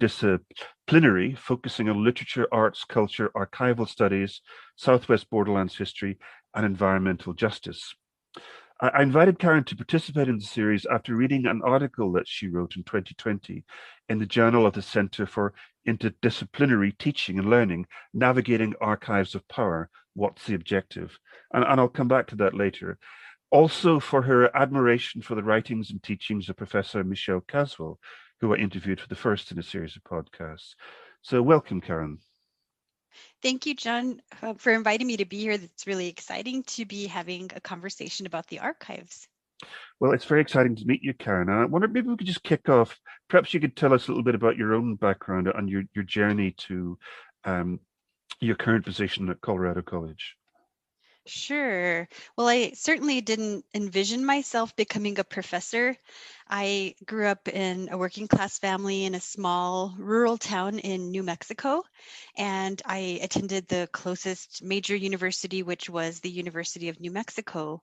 interdisciplinary, focusing on literature, arts, culture, archival studies, Southwest Borderlands history, and environmental justice. I invited Karen to participate in the series after reading an article that she wrote in 2020 in the Journal of the Center for Interdisciplinary Teaching and Learning, Navigating Archives of Power, What's the Objective? And I'll come back to that later. Also for her admiration for the writings and teachings of Professor Michelle Caswell, who I interviewed for the first in a series of podcasts. So welcome, Karen. Thank you, John, for inviting me to be here. It's really exciting to be having a conversation about the archives. Well, it's very exciting to meet you, Karen. And I wonder maybe we could just kick off. Perhaps you could tell us a little bit about your own background and your journey to your current position at Colorado College. Sure. Well, I certainly didn't envision myself becoming a professor. I grew up in a working class family in a small rural town in New Mexico, and I attended the closest major university, which was the University of New Mexico.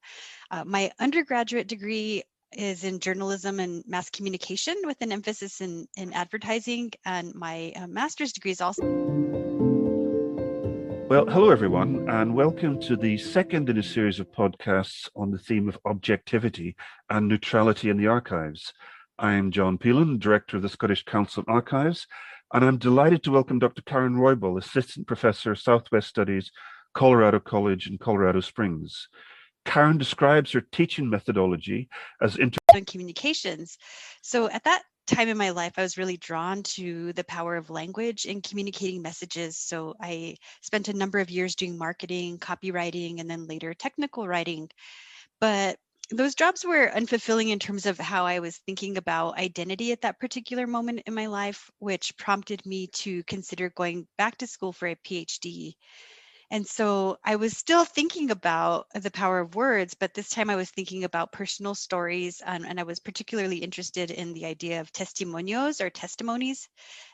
My undergraduate degree is in journalism and mass communication with an emphasis in advertising, and my master's degree is also. Well, hello, everyone, and welcome to the second in a series of podcasts on the theme of objectivity and neutrality in the archives. I'm John Peelan, Director of the Scottish Council Archives, and I'm delighted to welcome Dr. Karen Roybal, Assistant Professor, Southwest Studies, Colorado College in Colorado Springs. Karen describes her teaching methodology as communications. So at that time in my life, I was really drawn to the power of language in communicating messages. So I spent a number of years doing marketing, copywriting, and then later technical writing. But those jobs were unfulfilling in terms of how I was thinking about identity at that particular moment in my life, which prompted me to consider going back to school for a PhD. And so I was still thinking about the power of words, but this time I was thinking about personal stories, and I was particularly interested in the idea of testimonios or testimonies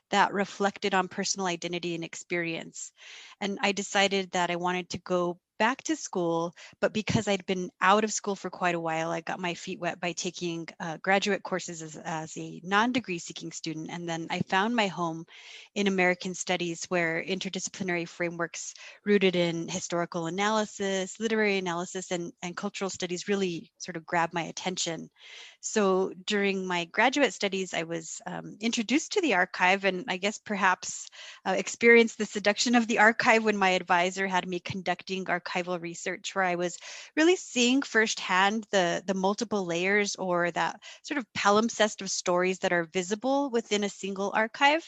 that reflected on personal identity and experience. And I decided that I wanted to go back to school, but because I'd been out of school for quite a while, I got my feet wet by taking graduate courses as a non-degree seeking student. And then I found my home in American studies, where interdisciplinary frameworks rooted in historical analysis, literary analysis, and cultural studies really sort of grabbed my attention. So during my graduate studies, I was introduced to the archive, and I guess perhaps experienced the seduction of the archive when my advisor had me conducting archival research, where I was really seeing firsthand the multiple layers, or that sort of palimpsest of stories that are visible within a single archive.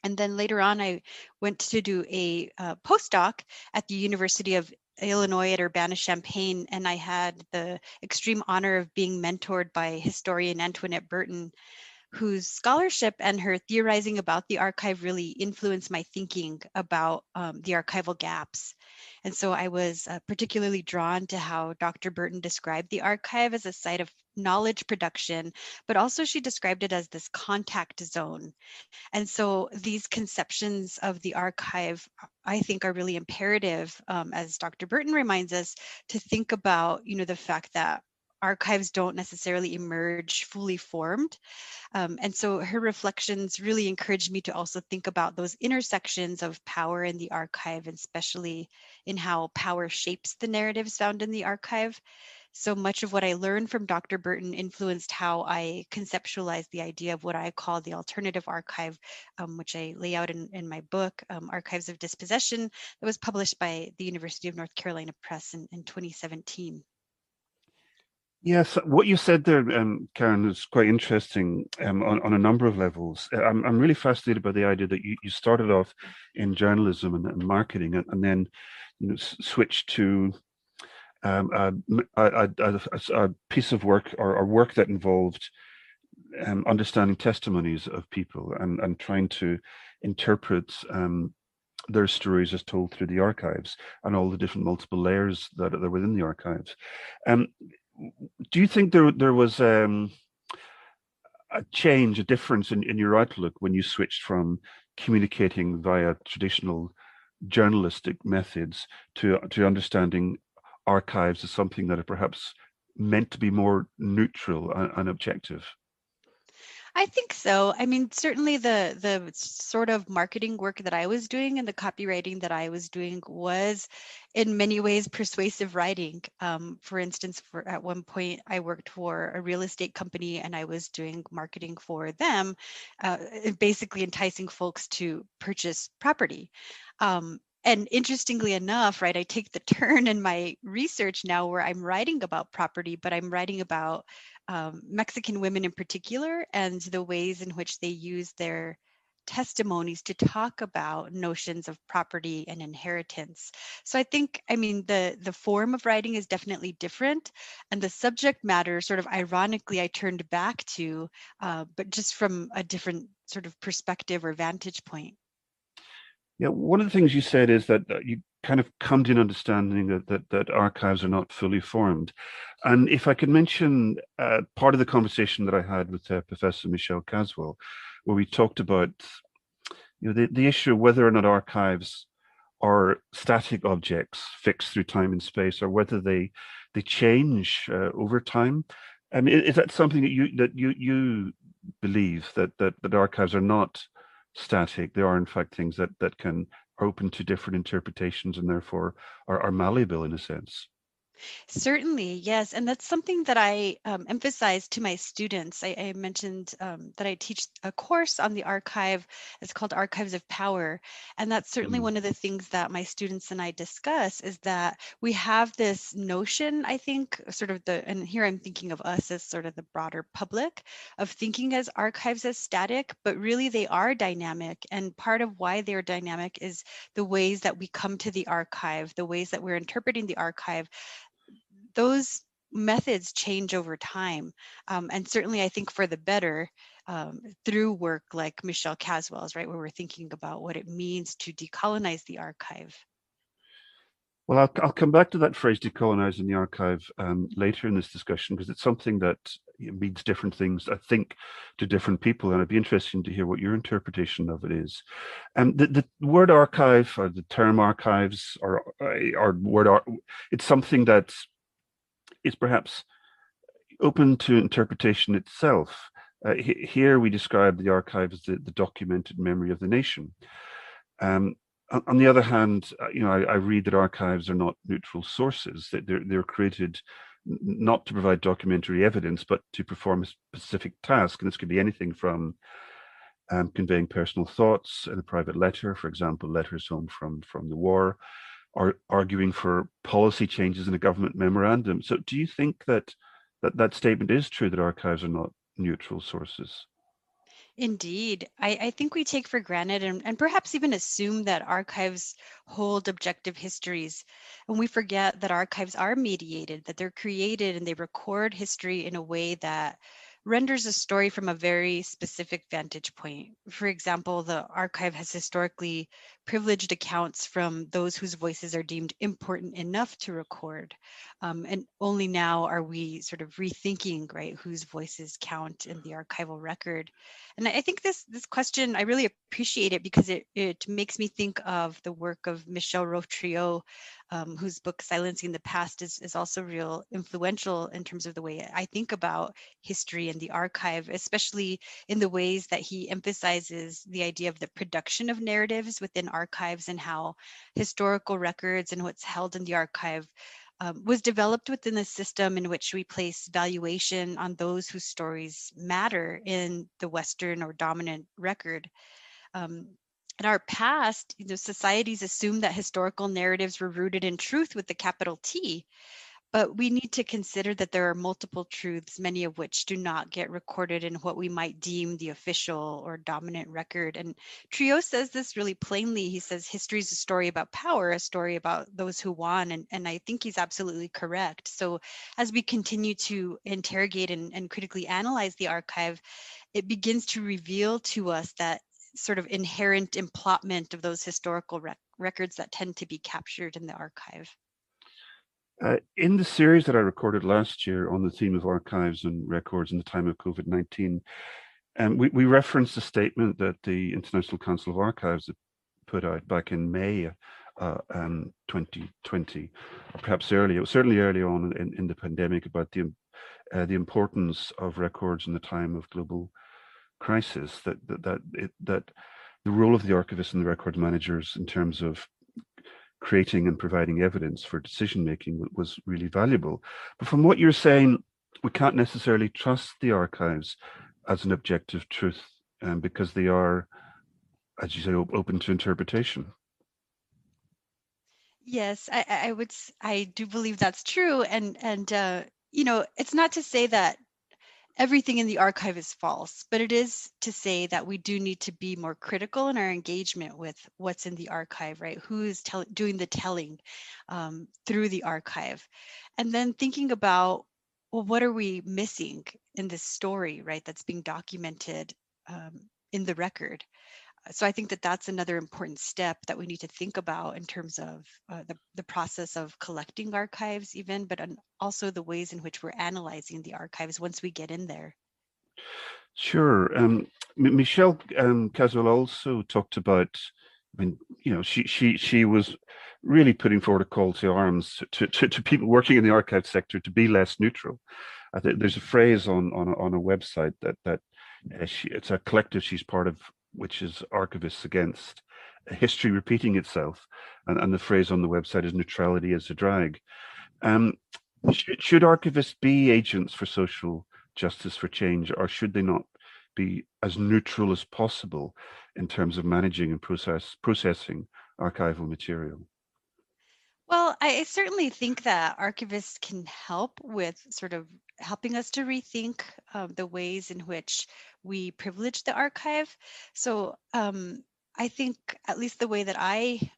And then later on, I went to do a postdoc at the University of Illinois at Urbana-Champaign, and I had the extreme honor of being mentored by historian Antoinette Burton, whose scholarship and her theorizing about the archive really influenced my thinking about the archival gaps. And so I was particularly drawn to how Dr. Burton described the archive as a site of knowledge production, but also she described it as this contact zone. And so these conceptions of the archive, I think, are really imperative, as Dr. Burton reminds us, to think about, the fact that archives don't necessarily emerge fully formed. And so her reflections really encouraged me to also think about those intersections of power in the archive, and especially in how power shapes the narratives found in the archive. So much of what I learned from Dr. Burton influenced how I conceptualized the idea of what I call the alternative archive, which I lay out in my book, Archives of Dispossession, that was published by the University of North Carolina Press in 2017. Yes, what you said there, Karen, is quite interesting on a number of levels. I'm really fascinated by the idea that you started off in journalism and marketing, and then switched to a piece of work or work that involved understanding testimonies of people and trying to interpret their stories as told through the archives and all the different multiple layers that are within the archives. Do you think there was a change, a difference in your outlook when you switched from communicating via traditional journalistic methods to understanding archives as something that are perhaps meant to be more neutral and objective? I think so. I mean, certainly the sort of marketing work that I was doing and the copywriting that I was doing was in many ways persuasive writing. For instance, at one point I worked for a real estate company and I was doing marketing for them, basically enticing folks to purchase property. And interestingly enough, right, I take the turn in my research now where I'm writing about property, but I'm writing about Mexican women in particular and the ways in which they use their testimonies to talk about notions of property and inheritance. So I think, I mean, the form of writing is definitely different, and the subject matter, sort of ironically, I turned back to, but just from a different sort of perspective or vantage point. Yeah, one of the things you said is that you kind of come to an understanding that archives are not fully formed. And if I could mention part of the conversation that I had with Professor Michelle Caswell, where we talked about the issue of whether or not archives are static objects fixed through time and space, or whether they change over time. I mean, is that something that you believe that archives are not static? They are in fact things that can are open to different interpretations and therefore are malleable in a sense. Certainly, yes. And that's something that I emphasize to my students. I mentioned that I teach a course on the archive. It's called Archives of Power. And that's certainly Mm. one of the things that my students and I discuss is that we have this notion, I think, sort of and here I'm thinking of us as sort of the broader public, of thinking as archives as static, but really they are dynamic. And part of why they're dynamic is the ways that we come to the archive, the ways that we're interpreting the archive. Those methods change over time. And certainly I think for the better, through work like Michelle Caswell's, right, where we're thinking about what it means to decolonize the archive. Well, I'll come back to that phrase decolonizing the archive later in this discussion because it's something that means different things, I think, to different people. And it'd be interesting to hear what your interpretation of it is. And the word archive or the term archives or word art, it's something that is perhaps open to interpretation itself. Here we describe the archive as the documented memory of the nation. Um, on the other hand, I read that archives are not neutral sources. That they're created not to provide documentary evidence, but to perform a specific task. And this could be anything from conveying personal thoughts in a private letter, for example, letters home from the war, or arguing for policy changes in a government memorandum. So, do you think that statement is true that archives are not neutral sources? Indeed. I think we take for granted and perhaps even assume that archives hold objective histories. And we forget that archives are mediated, that they're created and they record history in a way that renders a story from a very specific vantage point. For example, the archive has historically privileged accounts from those whose voices are deemed important enough to record. And only now are we sort of rethinking, right, whose voices count in the archival record. And I think this question, I really appreciate it because it makes me think of the work of Michel Rotriot, whose book Silencing the Past is also real influential in terms of the way I think about history and the archive, especially in the ways that he emphasizes the idea of the production of narratives within archives and how historical records and what's held in the archive was developed within a system in which we place valuation on those whose stories matter in the Western or dominant record. Um, in our past, societies assumed that historical narratives were rooted in truth with the capital T, but we need to consider that there are multiple truths, many of which do not get recorded in what we might deem the official or dominant record. And Trio says this really plainly. He says history is a story about power, a story about those who won. And I think he's absolutely correct. So as we continue to interrogate and critically analyze the archive, it begins to reveal to us that sort of inherent implantment of those historical records that tend to be captured in the archive. In the series that I recorded last year on the theme of archives and records in the time of COVID-19, we referenced a statement that the International Council of Archives put out back in May 2020, or perhaps earlier. It was certainly early on in the pandemic about the importance of records in the time of global crisis, that the role of the archivist and the record managers in terms of creating and providing evidence for decision making was really valuable. But from what you're saying, we can't necessarily trust the archives as an objective truth, because they are, as you say, open to interpretation. Yes, I do believe that's true, and it's not to say that everything in the archive is false, but it is to say that we do need to be more critical in our engagement with what's in the archive, right? Who is doing the telling through the archive? And then thinking about, well, what are we missing in this story, right? That's being documented in the record. So I think that that's another important step that we need to think about in terms of the process of collecting archives even, but also the ways in which we're analyzing the archives once we get in there. Sure. Michelle Caswell also talked about. I mean, she was really putting forward a call to arms to people working in the archive sector to be less neutral. I think there's a phrase on a website that it's a collective she's part of, which is Archivists Against History Repeating Itself, and the phrase on the website is neutrality is a drag. Um, should archivists be agents for social justice for change, or should they not be as neutral as possible in terms of managing and processing archival material? Well, I certainly think that archivists can help with sort of helping us to rethink the ways in which we privilege the archive. So I think at least the way that I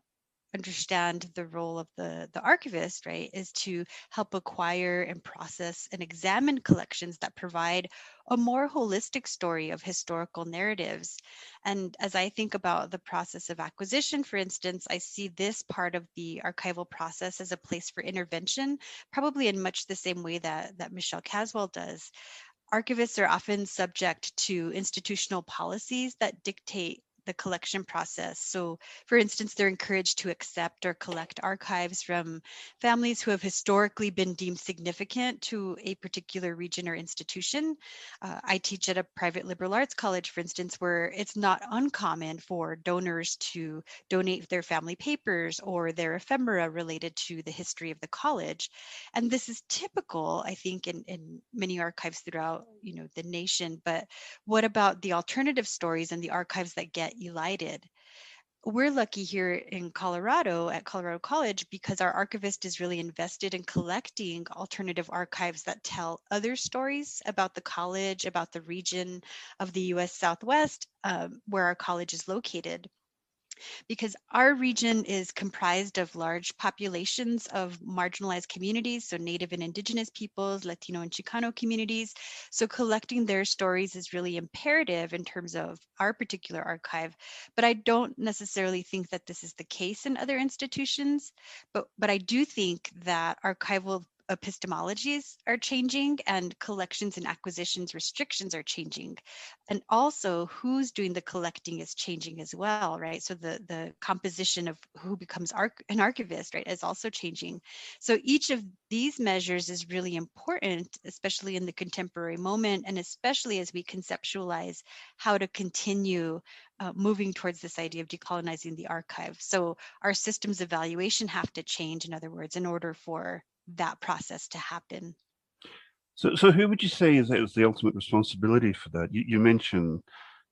understand the role of the archivist, right, is to help acquire and process and examine collections that provide a more holistic story of historical narratives. And as I think about the process of acquisition, for instance, I see this part of the archival process as a place for intervention, probably in much the same way that Michelle Caswell does. Archivists are often subject to institutional policies that dictate the collection process. So, for instance, they're encouraged to accept or collect archives from families who have historically been deemed significant to a particular region or institution. I teach at a private liberal arts college, for instance, where it's not uncommon for donors to donate their family papers or their ephemera related to the history of the college. And this is typical, I think, in many archives throughout, the nation. But what about the alternative stories and the archives that get elided? We're lucky here in Colorado at Colorado College because our archivist is really invested in collecting alternative archives that tell other stories about the college, about the region of the US Southwest, where our college is located, because our region is comprised of large populations of marginalized communities, so Native and Indigenous peoples, Latino and Chicano communities. So collecting their stories is really imperative in terms of our particular archive. But I don't necessarily think that this is the case in other institutions. But I do think that archival epistemologies are changing and collections and acquisitions restrictions are changing, and also who's doing the collecting is changing as well, right? So the composition of who becomes an archivist, right, is also changing. So each of these measures is really important, especially in the contemporary moment, and especially as we conceptualize how to continue moving towards this idea of decolonizing the archive. So our systems of evaluation have to change, in other words, in order for that process to happen. So who would you say is the ultimate responsibility for that? You mentioned,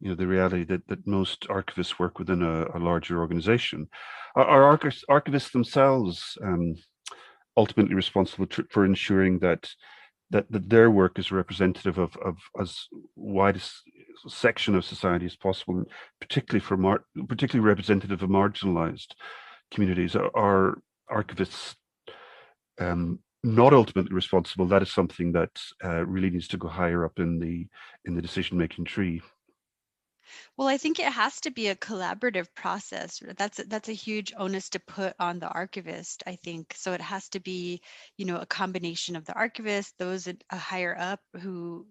the reality that most archivists work within a larger organization. Are archivists themselves ultimately responsible for ensuring that their work is representative of as wide a section of society as possible, particularly particularly representative of marginalized communities? Are archivists not ultimately responsible? That is something that really needs to go higher up in the decision making tree. Well, I think it has to be a collaborative process. That's a huge onus to put on the archivist, I think. So it has to be, a combination of the archivist, those higher up who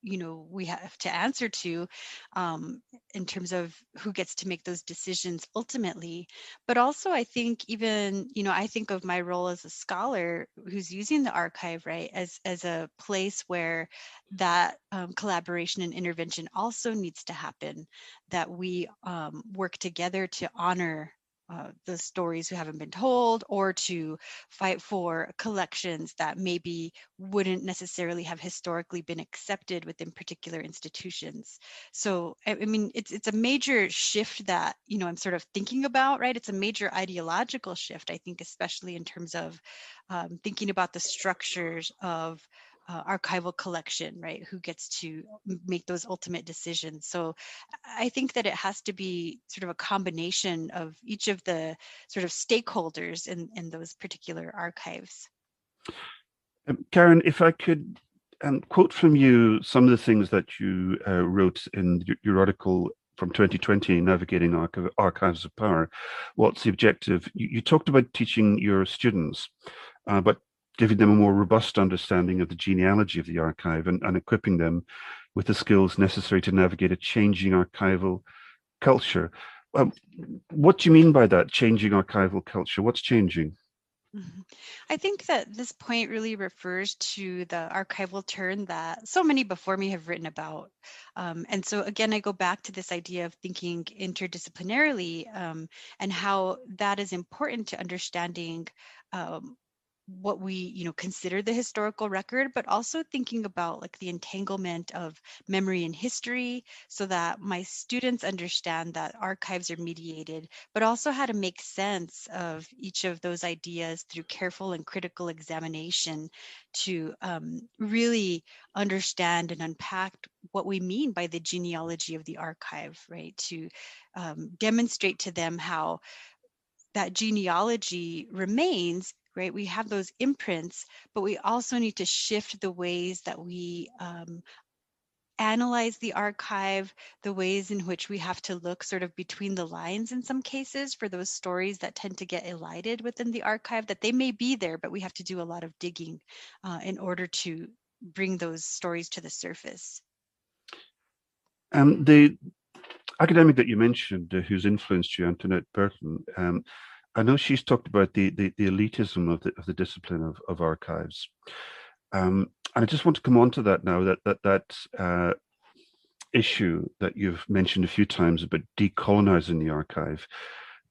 we have to answer to, in terms of who gets to make those decisions ultimately. But also, I think even, I think of my role as a scholar who's using the archive, right, as a place where that collaboration and intervention also needs to happen, that we work together to honor the stories who haven't been told, or to fight for collections that maybe wouldn't necessarily have historically been accepted within particular institutions. So, I mean, it's a major shift that, I'm sort of thinking about, right? It's a major ideological shift, I think, especially in terms of thinking about the structures of archival collection, right? Who gets to make those ultimate decisions? So I think that it has to be sort of a combination of each of the sort of stakeholders in those particular archives. Karen, if I could quote from you some of the things that you wrote in your article from 2020, Navigating Archives of Power. What's the objective? You talked about teaching your students, but giving them a more robust understanding of the genealogy of the archive, and equipping them with the skills necessary to navigate a changing archival culture. What do you mean by that, changing archival culture? What's changing? I think that this point really refers to the archival turn that so many before me have written about. And so again, I go back to this idea of thinking interdisciplinarily, and how that is important to understanding what we consider the historical record, but also thinking about like the entanglement of memory and history, so that my students understand that archives are mediated, but also how to make sense of each of those ideas through careful and critical examination, to really understand and unpack what we mean by the genealogy of the archive, right? To demonstrate to them how that genealogy remains, right? We have those imprints, but we also need to shift the ways that we analyze the archive, the ways in which we have to look sort of between the lines in some cases for those stories that tend to get elided within the archive, that they may be there, but we have to do a lot of digging in order to bring those stories to the surface. The academic that you mentioned, who's influenced you, Antoinette Burton, I know she's talked about the elitism of the discipline of archives, and I just want to come on to that now. That issue that you've mentioned a few times about decolonizing the archive.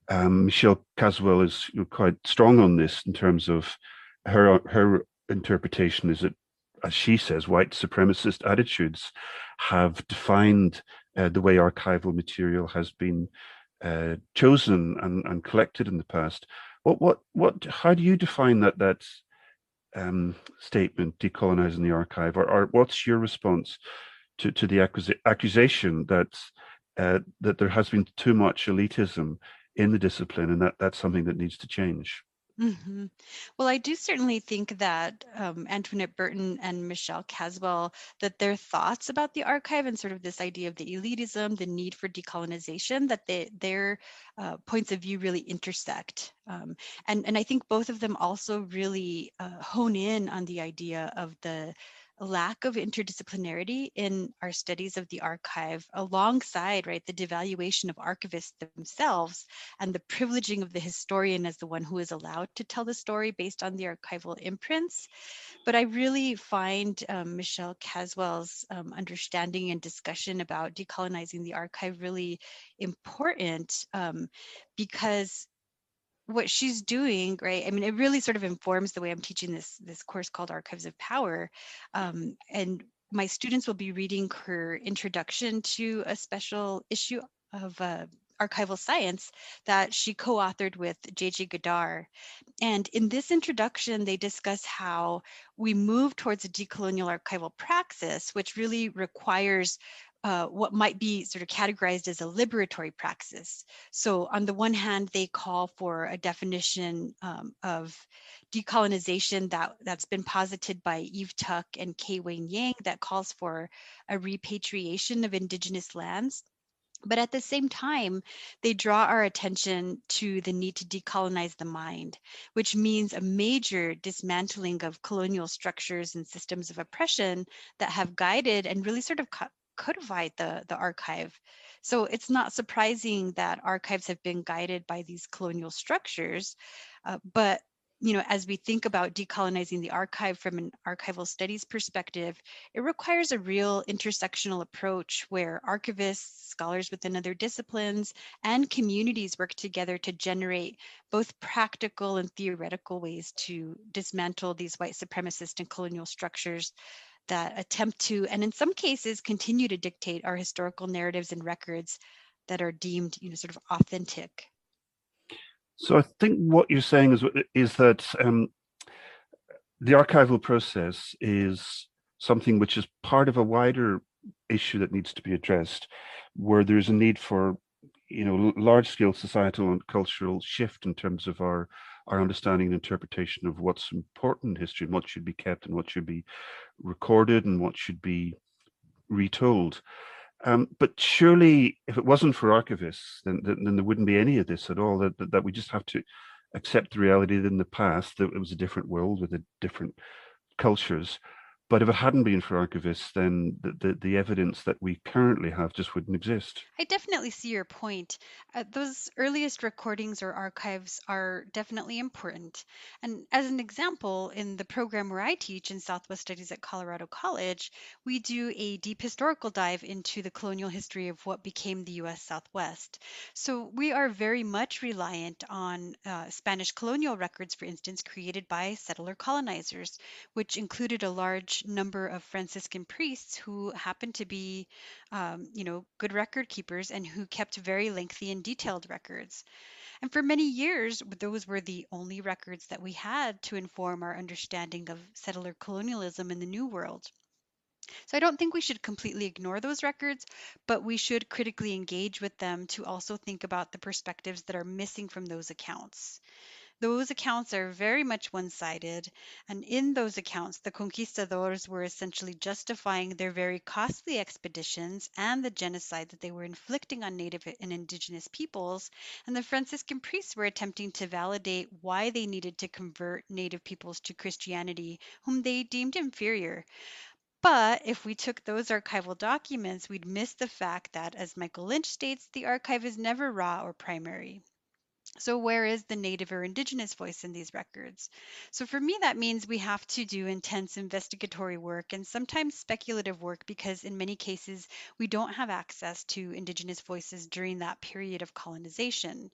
Michelle Caswell is quite strong on this in terms of her interpretation is that, as she says, white supremacist attitudes have defined the way archival material has been chosen and collected in the past. How do you define that statement, decolonizing the archive, or what's your response to the accusation that there has been too much elitism in the discipline, and that's something that needs to change? hmm Well, I do certainly think that Antoinette Burton and Michelle Caswell, that their thoughts about the archive and sort of this idea of the elitism, the need for decolonization, that their points of view really intersect. And I think both of them also really hone in on the idea of the lack of interdisciplinarity in our studies of the archive, alongside, right, the devaluation of archivists themselves and the privileging of the historian as the one who is allowed to tell the story based on the archival imprints. But I really find Michelle Caswell's understanding and discussion about decolonizing the archive really important, because what she's doing, right? I mean, it really sort of informs the way I'm teaching this course called Archives of Power. And my students will be reading her introduction to a special issue of archival science that she co-authored with J.J. Godar. And in this introduction, they discuss how we move towards a decolonial archival praxis, which really requires what might be sort of categorized as a liberatory praxis. So on the one hand, they call for a definition of decolonization that's been posited by Eve Tuck and Kei Wayne Yang, that calls for a repatriation of indigenous lands. But at the same time, they draw our attention to the need to decolonize the mind, which means a major dismantling of colonial structures and systems of oppression that have guided and really sort of codified the archive. So it's not surprising that archives have been guided by these colonial structures, but as we think about decolonizing the archive from an archival studies perspective, it requires a real intersectional approach where archivists, scholars within other disciplines, and communities work together to generate both practical and theoretical ways to dismantle these white supremacist and colonial structures that attempt to, and in some cases, continue to dictate our historical narratives and records that are deemed, sort of authentic. So I think what you're saying is that the archival process is something which is part of a wider issue that needs to be addressed, where there's a need for large-scale societal and cultural shift in terms of our understanding and interpretation of what's important in history and what should be kept and what should be recorded and what should be retold. But surely, if it wasn't for archivists, then there wouldn't be any of this at all. That we just have to accept the reality that in the past that it was a different world with a different cultures. But if it hadn't been for archivists, then the evidence that we currently have just wouldn't exist. I definitely see your point. Those earliest recordings or archives are definitely important. And as an example, in the program where I teach in Southwest Studies at Colorado College, we do a deep historical dive into the colonial history of what became the US Southwest. So we are very much reliant on Spanish colonial records, for instance, created by settler colonizers, which included a large number of Franciscan priests who happened to be good record keepers and who kept very lengthy and detailed records. And for many years, those were the only records that we had to inform our understanding of settler colonialism in the New World. So I don't think we should completely ignore those records, but we should critically engage with them to also think about the perspectives that are missing from those accounts. Those accounts are very much one sided. And in those accounts, the conquistadors were essentially justifying their very costly expeditions and the genocide that they were inflicting on Native and Indigenous peoples. And the Franciscan priests were attempting to validate why they needed to convert Native peoples to Christianity, whom they deemed inferior. But if we took those archival documents, we'd miss the fact that, as Michael Lynch states, the archive is never raw or primary. So, where is the Native or Indigenous voice in these records? So, for me, that means we have to do intense investigatory work and sometimes speculative work because, in many cases, we don't have access to Indigenous voices during that period of colonization.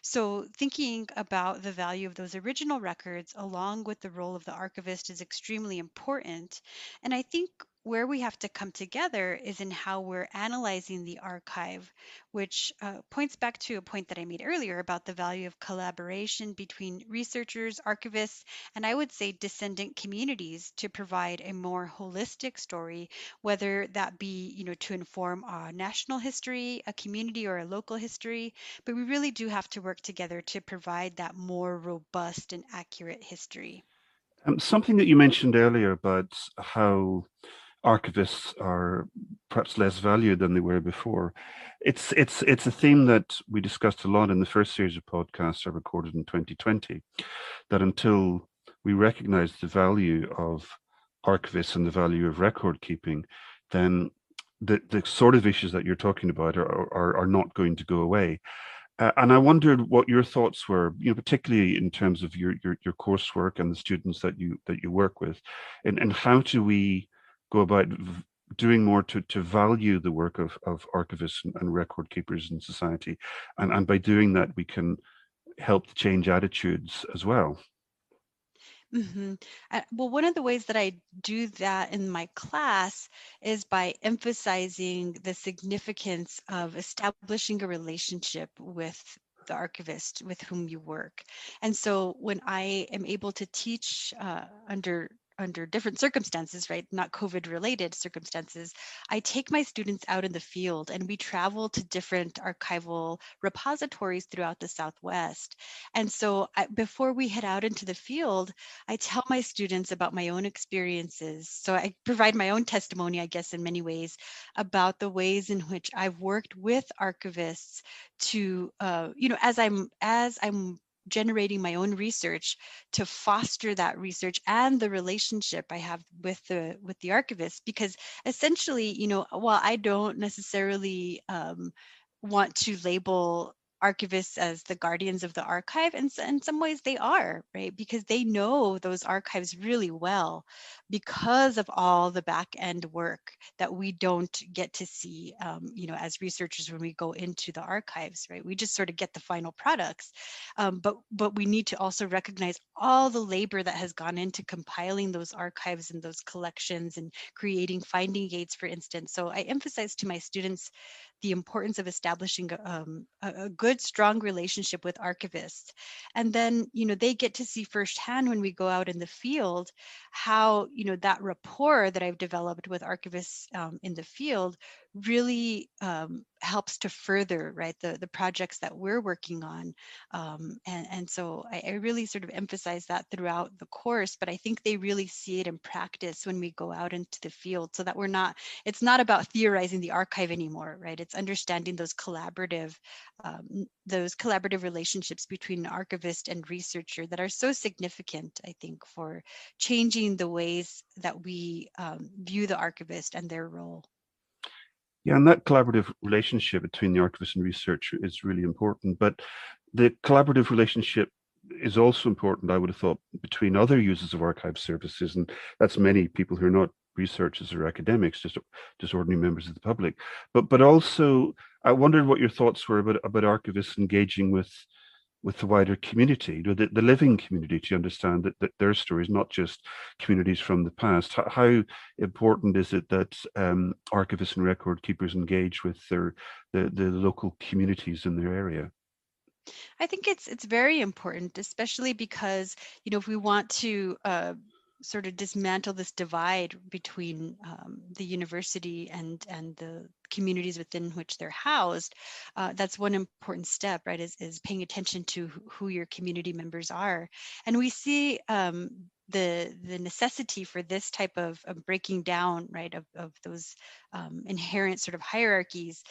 So, thinking about the value of those original records along with the role of the archivist is extremely important. And I think where we have to come together is in how we're analyzing the archive, which points back to a point that I made earlier about the value of collaboration between researchers, archivists, and I would say descendant communities to provide a more holistic story, whether that be, to inform a national history, a community, or a local history. But we really do have to work together to provide that more robust and accurate history. Something that you mentioned earlier about how archivists are perhaps less valued than they were before. It's a theme that we discussed a lot in the first series of podcasts I recorded in 2020. That until we recognize the value of archivists and the value of record keeping, then the sort of issues that you're talking about are not going to go away. And I wondered what your thoughts were, particularly in terms of your coursework and the students that you work with, and how do we go about doing more to value the work of archivists and record keepers in society, and by doing that we can help to change attitudes as well. hmm Well, one of the ways that I do that in my class is by emphasizing the significance of establishing a relationship with the archivist with whom you work. And so when I am able to teach under under different circumstances, right? Not COVID related circumstances, I take my students out in the field and we travel to different archival repositories throughout the Southwest. And so before we head out into the field, I tell my students about my own experiences. So I provide my own testimony, I guess, in many ways, about the ways in which I've worked with archivists to, as I'm generating my own research, to foster that research and the relationship I have with the archivist. Because essentially, while I don't necessarily want to label archivists as the guardians of the archive, and in some ways they are, right? Because they know those archives really well because of all the back end work that we don't get to see, as researchers when we go into the archives, right? We just sort of get the final products, but we need to also recognize all the labor that has gone into compiling those archives and those collections and creating finding aids, for instance. So I emphasize to my students the importance of establishing a good, strong relationship with archivists. And then, they get to see firsthand when we go out in the field how, that rapport that I've developed with archivists in the field really helps to further, right, the projects that we're working on. And so I really sort of emphasize that throughout the course, but I think they really see it in practice when we go out into the field, so that it's not about theorizing the archive anymore, right? It's understanding those collaborative relationships between an archivist and researcher that are so significant, I think, for changing the ways that we view the archivist and their role. Yeah, and that collaborative relationship between the archivist and researcher is really important. But the collaborative relationship is also important, I would have thought, between other users of archive services, and that's many people who are not researchers or academics, just ordinary members of the public. But also, I wondered what your thoughts were about archivists engaging with the wider community, the living community, to understand that their stories, not just communities from the past. How important is it that archivists and record keepers engage with the local communities in their area? I think it's very important, especially because, if we want to sort of dismantle this divide between the university and the communities within which they're housed, that's one important step, right? Is paying attention to who your community members are, and we see the necessity for this type of breaking down, right, of those inherent sort of hierarchies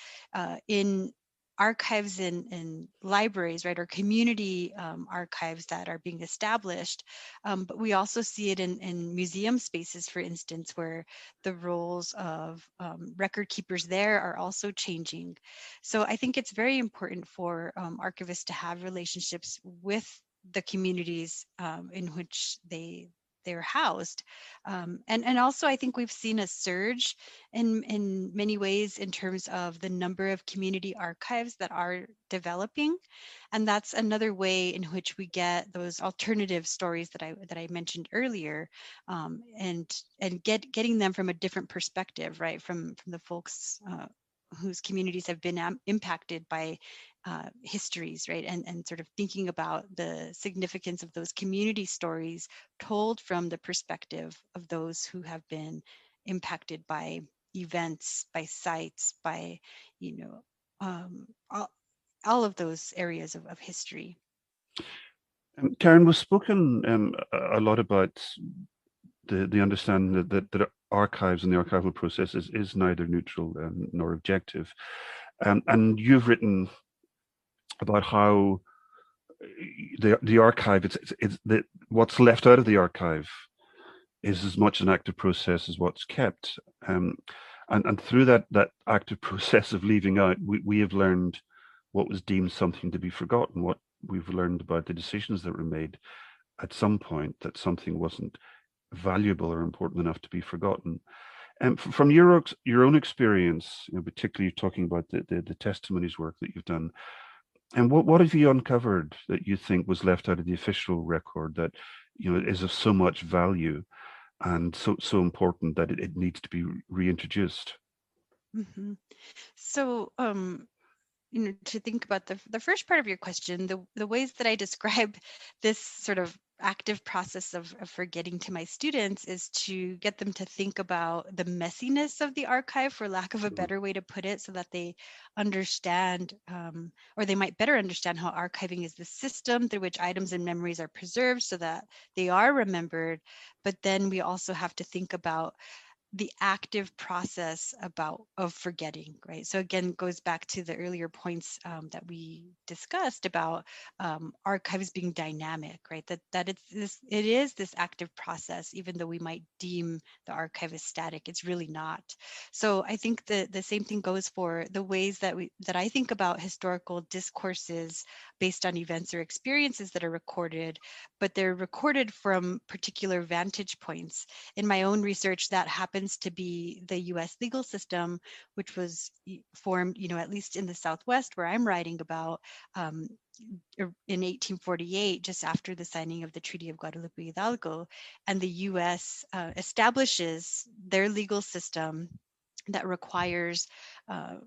in archives and libraries, right, or community archives that are being established. But we also see it in museum spaces, for instance, where the roles of record keepers there are also changing. So I think it's very important for archivists to have relationships with the communities in which they're housed. And also, I think we've seen a surge in many ways in terms of the number of community archives that are developing. And that's another way in which we get those alternative stories that I mentioned earlier, and getting them from a different perspective, right? From the folks whose communities have been impacted by histories, right? And sort of thinking about the significance of those community stories told from the perspective of those who have been impacted by events, by sites, by, you know, um, all of those areas of history. Karen, was spoken a lot about the understanding that archives and the archival process is neither neutral nor objective. And you've written about how the archive, it's that what's left out of the archive is as much an active process as what's kept. And through that active process of leaving out, we have learned what was deemed something to be forgotten, what we've learned about the decisions that were made at some point, that something wasn't valuable or important enough to be forgotten. And from your own experience, particularly talking about the testimonies work that you've done, and what have you uncovered that you think was left out of the official record that is of so much value and so important that it needs to be reintroduced? Mm-hmm. So, to think about the first part of your question, the ways that I describe this sort of active process of forgetting to my students is to get them to think about the messiness of the archive, for lack of a better way to put it, so that they understand, or they might better understand, how archiving is the system through which items and memories are preserved so that they are remembered. But then we also have to think about the active process of forgetting, right? So again, goes back to the earlier points that we discussed about archives being dynamic, right? That it is this active process, even though we might deem the archive as static, it's really not. So I think the same thing goes for the ways that I think about historical discourses based on events or experiences that are recorded, but they're recorded from particular vantage points. In my own research, that happens to be the US legal system, which was formed, at least in the Southwest where I'm writing about, in 1848, just after the signing of the Treaty of Guadalupe Hidalgo. And the US establishes their legal system that requires at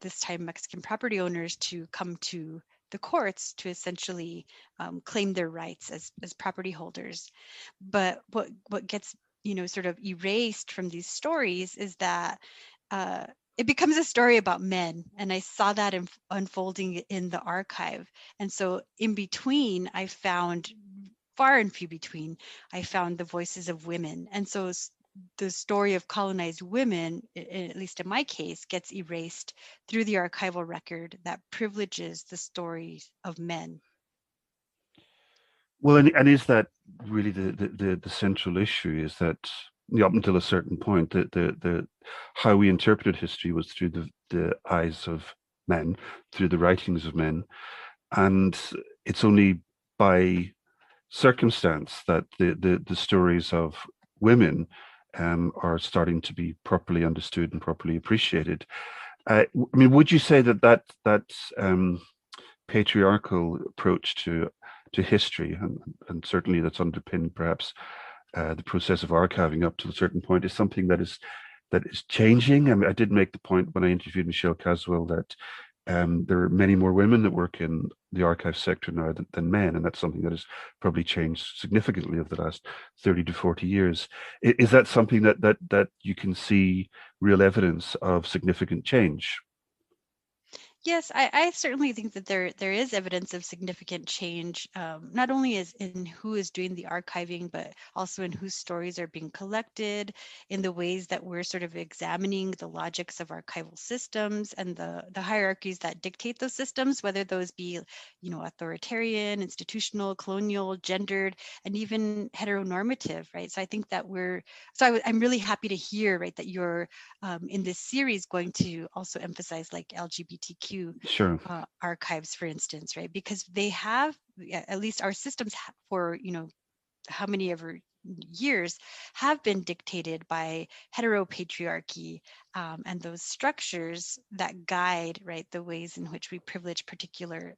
this time, Mexican property owners to come to the courts to essentially claim their rights as property holders. But what gets sort of erased from these stories is that it becomes a story about men, and I saw that unfolding in the archive. And so in between, I found far and few between, I found the voices of women. And so the story of colonized women, at least in my case, gets erased through the archival record that privileges the stories of men. Well, and is that really the central issue? Is that up until a certain point, the how we interpreted history was through the eyes of men, through the writings of men, and it's only by circumstance that the stories of women are starting to be properly understood and properly appreciated. I mean, would you say that patriarchal approach to history, and certainly that's underpinned perhaps the process of archiving up to a certain point, is something that is changing? I mean, I did make the point when I interviewed Michelle Caswell that there are many more women that work in the archive sector now than men, and that's something that has probably changed significantly over the last 30 to 40 years. Is that something that you can see real evidence of significant change? Yes, I certainly think that there is evidence of significant change, not only as in who is doing the archiving, but also in whose stories are being collected, in the ways that we're sort of examining the logics of archival systems and the hierarchies that dictate those systems, whether those be, authoritarian, institutional, colonial, gendered, and even heteronormative, right? So I think that I'm really happy to hear, right, that you're in this series going to also emphasize like LGBTQ Sure. archives, for instance, right? Because they have, at least our systems for, how many ever years, have been dictated by heteropatriarchy, and those structures that guide, right, the ways in which we privilege particular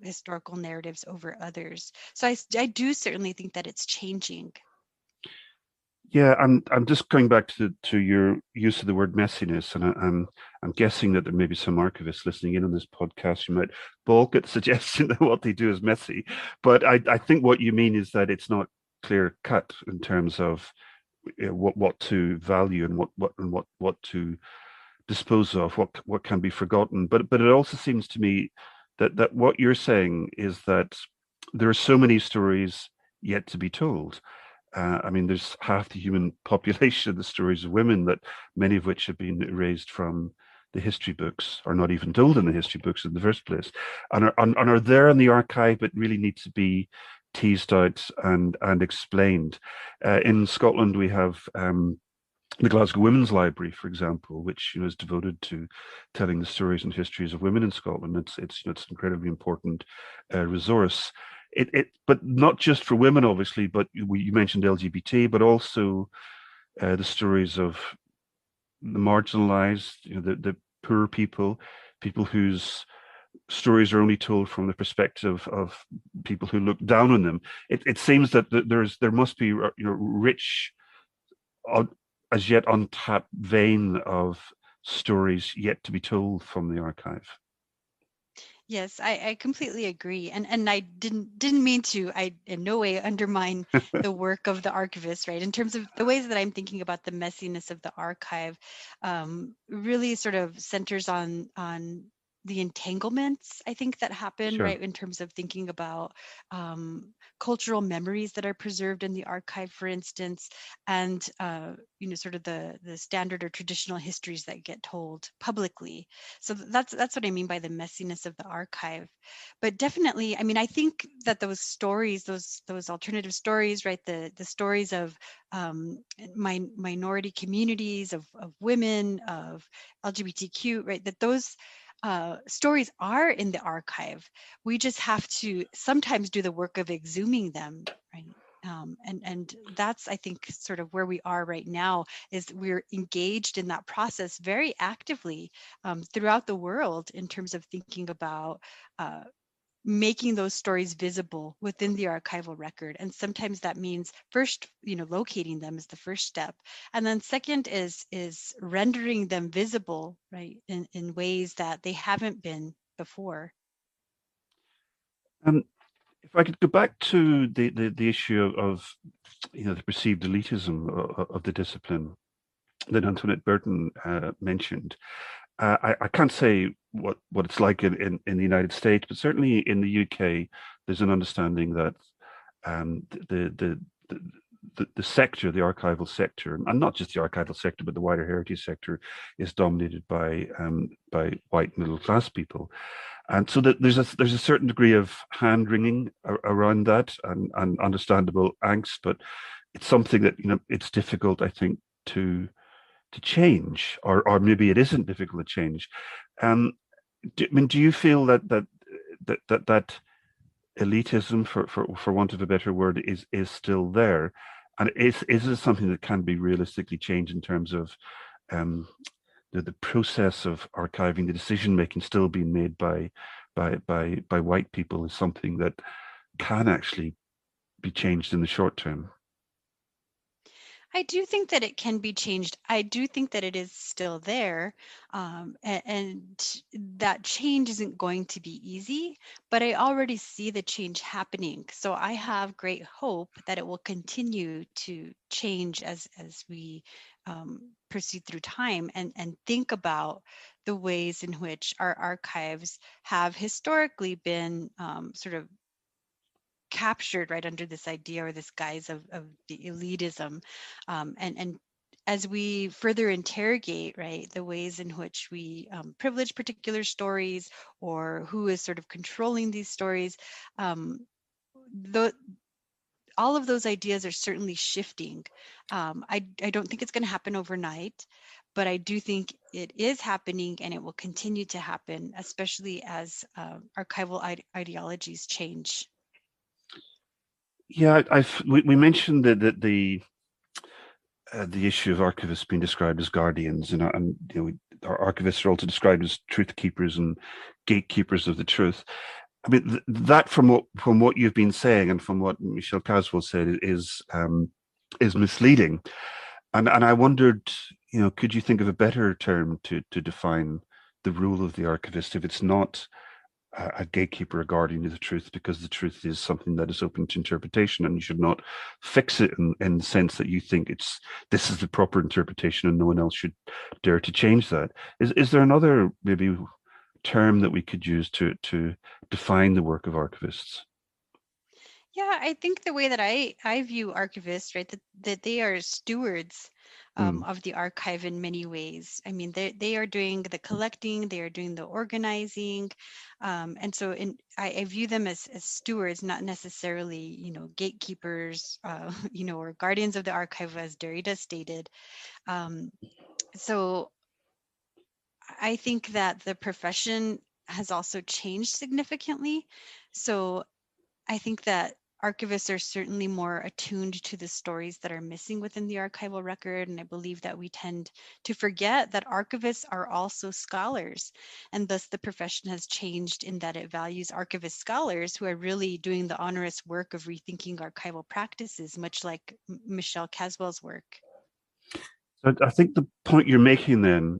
historical narratives over others. So I do certainly think that it's changing. Yeah, I'm just going back to your use of the word messiness, and I'm guessing that there may be some archivists listening in on this podcast who might balk at the suggestion that what they do is messy. But I think what you mean is that it's not clear cut in terms of what to value and what to dispose of, what can be forgotten. But it also seems to me that what you're saying is that there are so many stories yet to be told. I mean, there's half the human population of the stories of women, that many of which have been erased from the history books, or not even told in the history books in the first place, and are there in the archive, but really need to be teased out and explained. In Scotland, we have the Glasgow Women's Library, for example, which is devoted to telling the stories and histories of women in Scotland. It's an incredibly important resource. But not just for women, obviously. But you mentioned LGBT, but also the stories of the marginalized, the poor people, people whose stories are only told from the perspective of people who look down on them. It seems that there must be rich, as yet untapped vein of stories yet to be told from the archive. Yes, I completely agree, and I didn't mean to. I in no way undermine the work of the archivist, right? In terms of the ways that I'm thinking about the messiness of the archive, really sort of centers on the entanglements I think that happen, Sure. right? In terms of thinking about cultural memories that are preserved in the archive, for instance, and sort of the standard or traditional histories that get told publicly. So that's what I mean by the messiness of the archive. But definitely, I mean, I think that those stories, those alternative stories, right, the stories of minority communities, of women, of LGBTQ, right, that those stories are in the archive. We just have to sometimes do the work of exhuming them, right? And that's, I think, sort of where we are right now, is we're engaged in that process very actively throughout the world in terms of thinking about uh, making those stories visible within the archival record. And sometimes that means first, locating them is the first step, and then second is rendering them visible, right, in ways that they haven't been before. Um, if I could go back to the issue of the perceived elitism of the discipline that Antoinette Burton mentioned. I can't say what it's like in the United States, but certainly in the UK, there's an understanding that um, the, the the the sector, the archival sector, and not just the archival sector, but the wider heritage sector, is dominated by white middle class people, and so that there's a certain degree of hand wringing around that, and understandable angst, but it's something that it's difficult, I think, to change, or maybe it isn't difficult to change. Um, do you feel that elitism, for want of a better word, is still there, and is it something that can be realistically changed in terms of um, the process of archiving, the decision making still being made by white people, is something that can actually be changed in the short term? I do think that it can be changed. I do think that it is still there. And that change isn't going to be easy, but I already see the change happening. So I have great hope that it will continue to change as we proceed through time, and think about the ways in which our archives have historically been sort of captured right under this idea or this guise of the elitism, and as we further interrogate, right, the ways in which we privilege particular stories, or who is sort of controlling these stories, um, the, all of those ideas are certainly shifting. I don't think it's going to happen overnight, but I do think it is happening, and it will continue to happen, especially as archival ideologies change. Yeah, we mentioned that the issue of archivists being described as guardians, and our archivists are also described as truth keepers and gatekeepers of the truth. I mean, that from what you've been saying and from what Michel Caswell said is misleading. And I wondered, could you think of a better term to define the role of the archivist if it's not a gatekeeper, a guardian of the truth, because the truth is something that is open to interpretation, and you should not fix it in the sense that you think this is the proper interpretation and no one else should dare to change that. Is there another maybe term that we could use to define the work of archivists? Yeah, I think the way that I view archivists, right, that they are stewards Mm. of the archive in many ways. I mean, they are doing the collecting, they are doing the organizing, and so I view them as stewards, not necessarily, gatekeepers, or guardians of the archive, as Derrida stated. Um, so I think that the profession has also changed significantly. So I think that archivists are certainly more attuned to the stories that are missing within the archival record. And I believe that we tend to forget that archivists are also scholars. And thus the profession has changed in that it values archivist scholars who are really doing the onerous work of rethinking archival practices, much like Michelle Caswell's work. So I think the point you're making then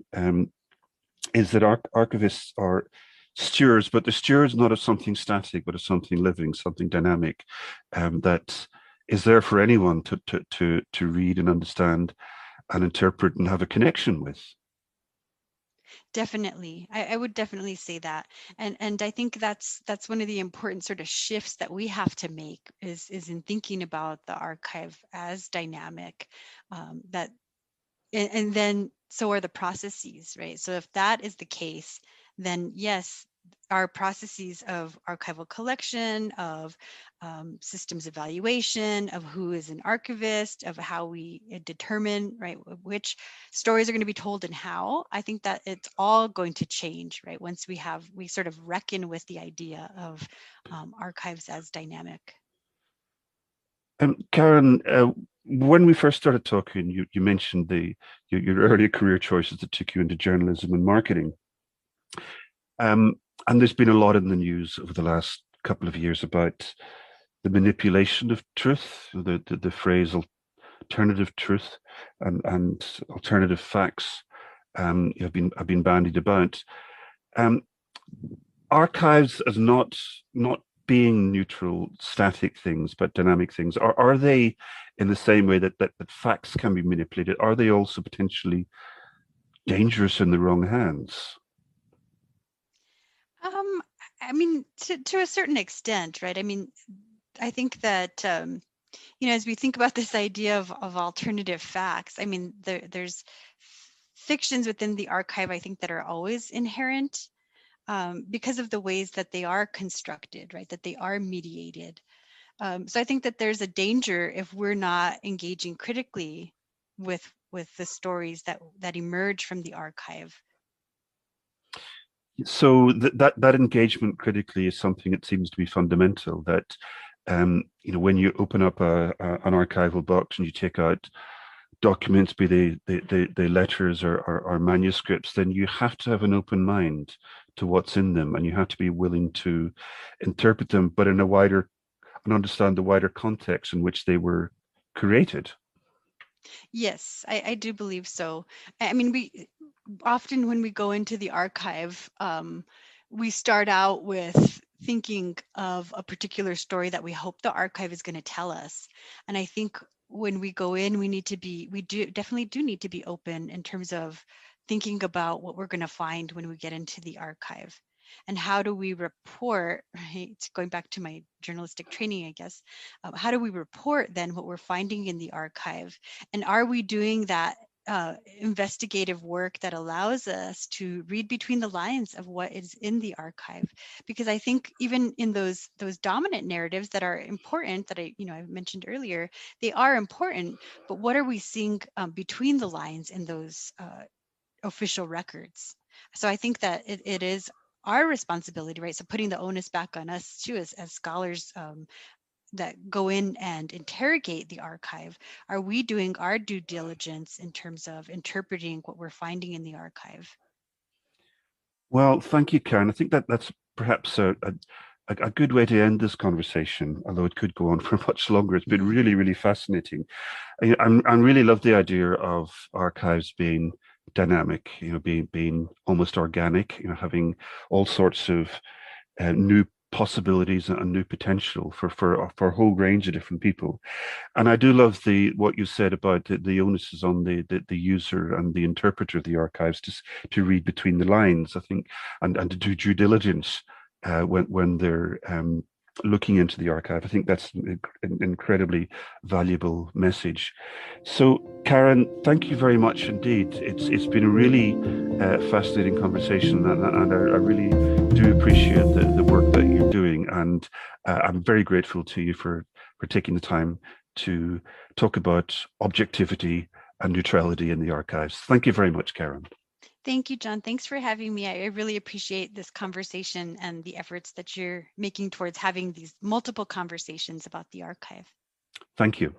is that archivists are stewards, but the stewards not of something static, but of something living, something dynamic, that is there for anyone to read and understand and interpret and have a connection with. Definitely. I would definitely say that. And I think that's one of the important sort of shifts that we have to make is in thinking about the archive as dynamic, that and then so are the processes, right? So if that is the case, then yes, our processes of archival collection, of systems evaluation, of who is an archivist, of how we determine, right, which stories are going to be told and how, I think that it's all going to change, right? Once we sort of reckon with the idea of archives as dynamic. Karen, when we first started talking, you mentioned your earlier career choices that took you into journalism and marketing. Um, and there's been a lot in the news over the last couple of years about the manipulation of truth, the phrase alternative truth and alternative facts have been bandied about. Um, Archives as not being neutral, static things, but dynamic things. Are they in the same way that facts can be manipulated? Are they also potentially dangerous in the wrong hands? Um, I mean, to a certain extent, right? I mean, I think that as we think about this idea of alternative facts, I mean, there's fictions within the archive, I think, that are always inherent because of the ways that they are constructed, right? That they are mediated. So I think that there's a danger if we're not engaging critically with the stories that emerge from the archive. So that engagement critically is something that seems to be fundamental. That when you open up an archival box and you take out documents, be they letters or manuscripts, then you have to have an open mind to what's in them, and you have to be willing to interpret them, but in a wider and understand the wider context in which they were created. Yes, I do believe so. I mean, we often when we go into the archive, we start out with thinking of a particular story that we hope the archive is going to tell us. And I think when we go in, we definitely do need to be open in terms of thinking about what we're going to find when we get into the archive. And how do we report, right? Going back to my journalistic training, I guess, how do we report then what we're finding in the archive? And are we doing that investigative work that allows us to read between the lines of what is in the archive? Because I think even in those dominant narratives that are important, that I mentioned earlier, they are important. But what are we seeing between the lines in those official records? So I think that it is our responsibility, right? So putting the onus back on us too, as scholars that go in and interrogate the archive. Are we doing our due diligence in terms of interpreting what we're finding in the archive? Well, thank you, Karen. I think that's perhaps a good way to end this conversation, although it could go on for much longer. It's been really, really fascinating. I really love the idea of archives being dynamic, being almost organic, having all sorts of new possibilities and new potential for a whole range of different people. And I do love what you said about the onus is on the user and the interpreter of the archives to read between the lines, I think, and to do due diligence when they're looking into the archive. I think that's an incredibly valuable message. So, Karen, thank you very much indeed. It's been a really fascinating conversation, and I really do appreciate the work that you're doing, and I'm very grateful to you for taking the time to talk about objectivity and neutrality in the archives. Thank you very much, Karen. Thank you, John. Thanks for having me. I really appreciate this conversation and the efforts that you're making towards having these multiple conversations about the archive. Thank you.